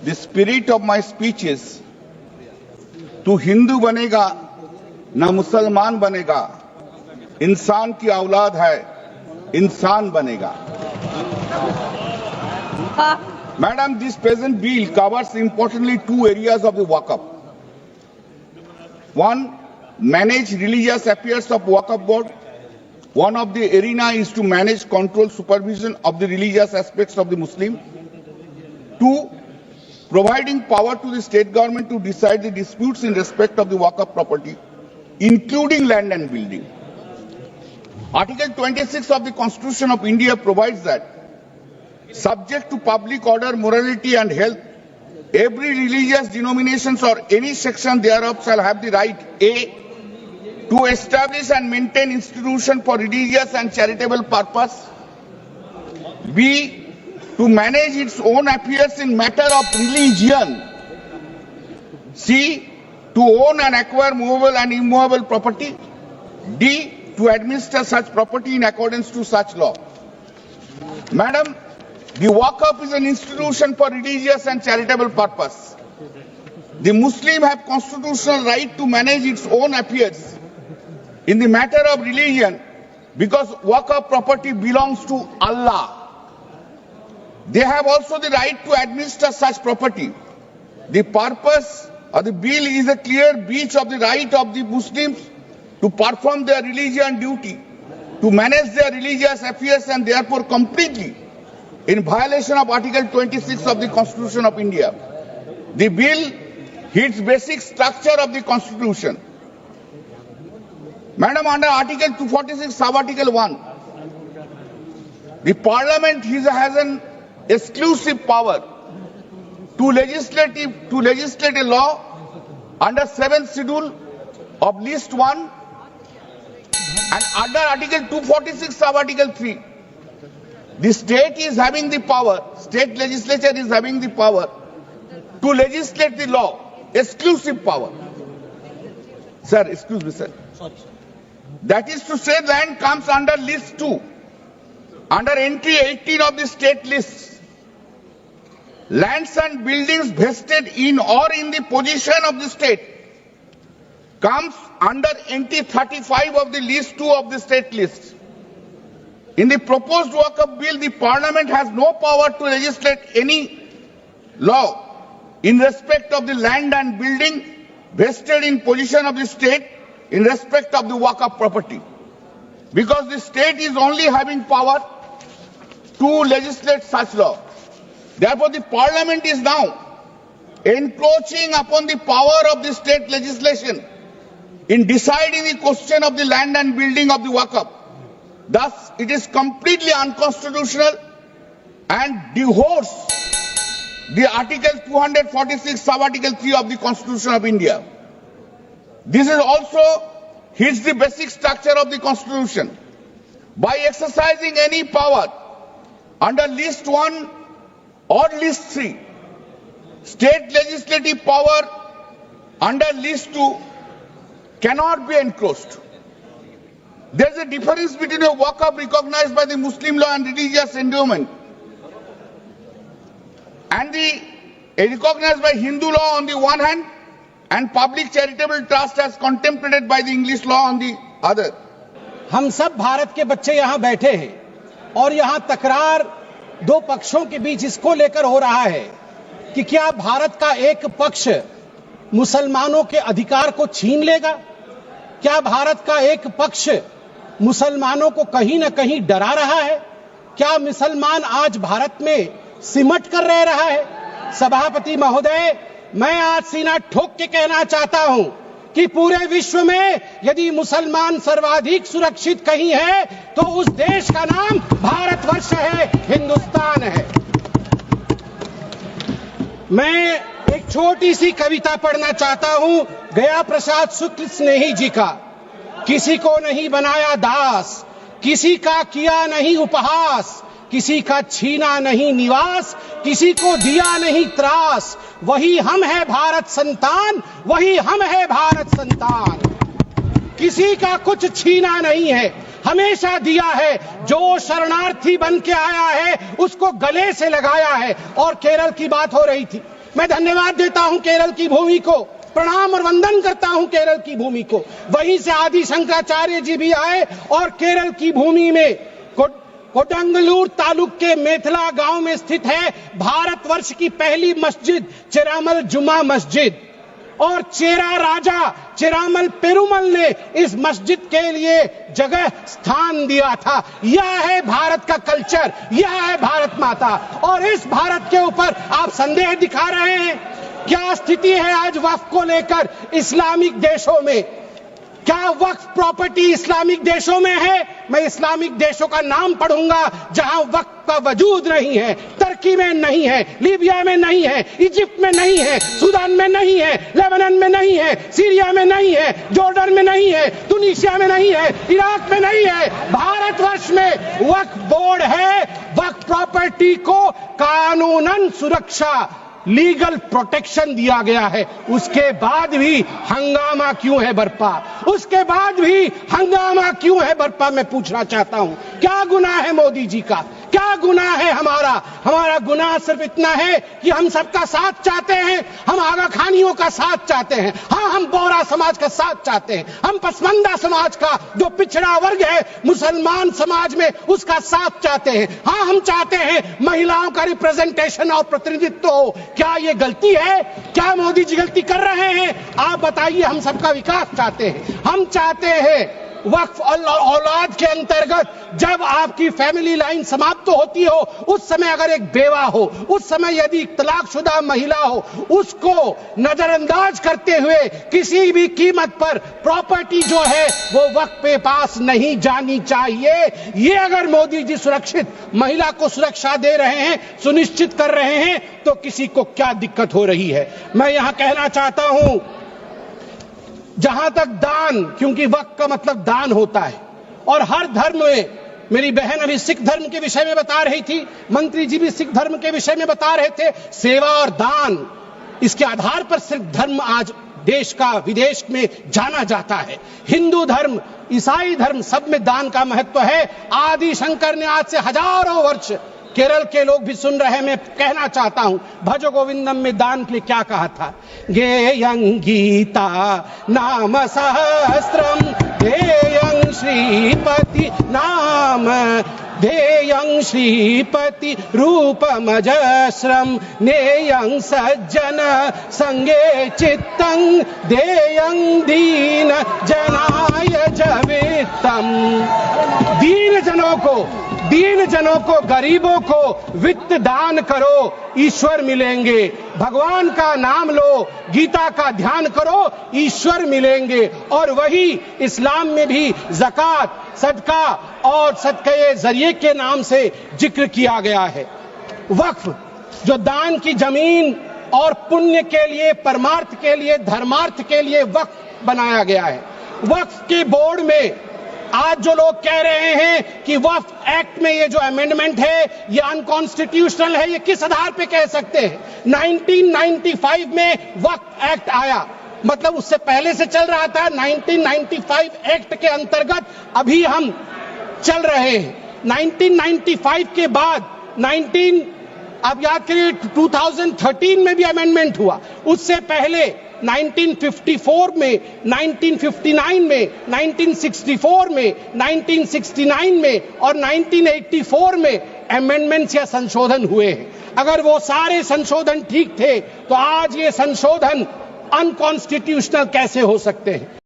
The spirit of my speech is, तू हिंदू बनेगा ना मुसलमान बनेगा, इंसान की औलाद है, इंसान बनेगा. Madam, this present bill covers importantly two areas of the Waqf. One, manage religious affairs of Waqf board. One of the arena is to manage, control, supervision of the religious aspects of the Muslim. Two, providing power to the state government to decide the disputes in respect of the Waqf property, including land and building. Article 26 of the Constitution of India provides that, subject to public order, morality and health, every religious denominations or any section thereof shall have the right, A, to establish and maintain institution for religious and charitable purpose, B, to manage its own affairs in matter of religion, C, to own and acquire movable and immovable property, D, to administer such property in accordance to such law. Madam, the Waqf is an institution for religious and charitable purpose. The Muslim have constitutional right to manage its own affairs in the matter of religion because Waqf property belongs to Allah. They have also the right to administer such property. The purpose of the bill is a clear breach of the right of the Muslims to perform their religious duty, to manage their religious affairs, and therefore completely in violation of Article 26 of the Constitution of India. The bill hits basic structure of the Constitution. Madam, under Article 246, Sub-Article 1, the Parliament has an exclusive power to legislate a law under 7th schedule of List 1, and under Article 246, Sub-Article 3, the state is having the power, state legislature is having the power to legislate the law, exclusive power. Sir, excuse me, sir. That is to say, land comes under List 2, under entry 18 of the state lists. Lands and buildings vested in or in the possession of the state comes under entry 35 of the List 2 of the state list. In the proposed Waqf bill, the Parliament has no power to legislate any law in respect of the land and building vested in possession of the state in respect of the Waqf property, because the state is only having power to legislate such law. Therefore, the Parliament is now encroaching upon the power of the state legislation in deciding the question of the land and building of the Waqf. Thus, it is completely unconstitutional and divorces the Article 246, Sub-Article 3 of the Constitution of India. This is also hits the basic structure of the Constitution. By exercising any power under List 1 or List 3, state legislative power under List 2 cannot be encroached. There is a difference between a Waqf recognized by the Muslim law and religious endowment and recognized by Hindu law on the one hand and public charitable trust as contemplated by the English law on the other. हम सब भारत के बच्चे यहाँ बैठे हैं और यहाँ तकरार दो पक्षों के बीच इसको लेकर हो रहा है कि क्या भारत का एक पक्ष मुसलमानों के अधिकार को छीन लेगा, क्या भारत का एक पक्ष मुसलमानों को कहीं न कहीं डरा रहा है, क्या मुसलमान आज भारत में सिमट कर रह रहा है। सभापति महोदय, मैं आज सीना ठोक के कहना चाहता हूं कि पूरे विश्व में यदि मुसलमान सर्वाधिक सुरक्षित कहीं है तो उस देश का नाम भारतवर्ष है, हिंदुस्तान है। मैं एक छोटी सी कविता पढ़ना चाहता हूं गया प्रसाद शुक्ल स्नेही जी का। किसी को नहीं बनाया दास, किसी का किया नहीं उपहास, किसी का छीना नहीं निवास, किसी को दिया नहीं त्रास, वही हम है भारत संतान, वही हम है भारत संतान। किसी का कुछ छीना नहीं है, हमेशा दिया है, जो शरणार्थी बन के आया है उसको गले से लगाया है। और केरल की बात हो रही थी, मैं धन्यवाद देता हूं केरल की भूमि को, प्रणाम और वंदन करता हूं केरल की भूमि को। वहीं से आदि शंकराचार्य जी भी आए और केरल की भूमि में कोडंगलूर तालुक के मेथला गांव में स्थित है भारतवर्ष की पहली मस्जिद चेरामल जुमा मस्जिद, और चेरा राजा चेरामल पेरुमल ने इस मस्जिद के लिए जगह स्थान दिया था। यह है भारत का कल्चर, यह है भारत माता। और इस भारत के ऊपर आप संदेह दिखा रहे हैं। क्या स्थिति है आज वक्फ को लेकर इस्लामिक देशों में? क्या वक्फ प्रॉपर्टी इस्लामिक देशों में है? मैं इस्लामिक देशों का नाम पढ़ूंगा जहां वक्फ का वजूद नहीं है। तुर्की में नहीं है, लीबिया में नहीं है, इजिप्ट में नहीं है, सूडान में नहीं है, लेबनान में नहीं है, सीरिया में नहीं है, जॉर्डन में नहीं है, तुनिसिया में नहीं है, इराक में नहीं है। भारतवर्ष में वक्फ बोर्ड है। वक्फ प्रॉपर्टी को कानूनन सुरक्षा, लीगल प्रोटेक्शन दिया गया है। उसके बाद भी हंगामा क्यों है बरपा? उसके बाद भी हंगामा क्यों है बरपा? मैं पूछना चाहता हूं, क्या गुनाह है मोदी जी का? क्या गुनाह है हमारा? हमारा गुनाह सिर्फ इतना है कि हम सबका साथ चाहते हैं, हम आगा खानियों का साथ चाहते हैं, हाँ हम बोहरा समाज का साथ चाहते हैं, हम पसमानदा समाज का जो पिछड़ा वर्ग है मुसलमान समाज में उसका साथ चाहते हैं, हाँ हम चाहते हैं महिलाओं का रिप्रेजेंटेशन और प्रतिनिधित्व हो। क्या ये गलती है? क्या मोदी जी गलती कर रहे हैं? आप बताइए। हम सबका विकास चाहते हैं, हम चाहते हैं वक्फ औलाद के अंतर्गत जब आपकी फैमिली लाइन समाप्त होती हो उस समय अगर एक बेवा हो, उस समय यदि तलाकशुदा महिला हो, उसको नजरअंदाज करते हुए किसी भी कीमत पर प्रॉपर्टी जो है वो वक्फ पे पास नहीं जानी चाहिए। ये अगर मोदी जी सुरक्षित महिला को सुरक्षा दे रहे हैं, सुनिश्चित कर रहे हैं, तो किसी को क्या दिक्कत हो रही है? मैं यहां कहना चाहता हूं, जहां तक दान, क्योंकि वक्फ का मतलब दान होता है और हर धर्म में, मेरी बहन अभी सिख धर्म के विषय में बता रही थी, मंत्री जी भी सिख धर्म के विषय में बता रहे थे, सेवा और दान, इसके आधार पर सिख धर्म आज देश का विदेश में जाना जाता है। हिंदू धर्म, ईसाई धर्म, सब में दान का महत्व है। आदि शंकर ने आज से हजारों वर्ष, केरल के लोग भी सुन रहे हैं, मैं कहना चाहता हूं, भज गोविंदम में दान के लिए क्या कहा था? गेयं गीता नाम सहस्त्रम ध्येयं श्रीपति नाम, ध्येयं श्रीपति रूपमजस्रम, नेयं सज्जन संगे चित्तं, ध्येयं दीन जनाय जवित्तम। दीन जनों को, गरीबों को वित्त दान करो, ईश्वर मिलेंगे। भगवान का नाम लो, गीता का ध्यान करो, ईश्वर मिलेंगे। और वही इस्लाम में भी ज़कात, सदका और सदक़े जरिए के नाम से जिक्र किया गया है। वक्फ जो दान की जमीन और पुण्य के लिए, परमार्थ के लिए, धर्मार्थ के लिए वक्फ बनाया गया है। वक्फ के बोर्ड में आज जो लोग कह रहे हैं कि वक्फ एक्ट में ये जो अमेंडमेंट है ये अनकॉन्स्टिट्यूशनल है, ये किस आधार पे कह सकते हैं? 1995 में वक्फ एक्ट आया, मतलब उससे पहले से चल रहा था। 1995 एक्ट के अंतर्गत अभी हम चल रहे हैं। 1995 के बाद अब याद करिए 2013 में भी अमेंडमेंट हुआ। उससे पहले 1954 में, 1959 में, 1964 में, 1969 में और 1984 में अमेंडमेंट्स या संशोधन हुए हैं। अगर वो सारे संशोधन ठीक थे तो आज ये संशोधन अनकॉन्स्टिट्यूशनल कैसे हो सकते हैं?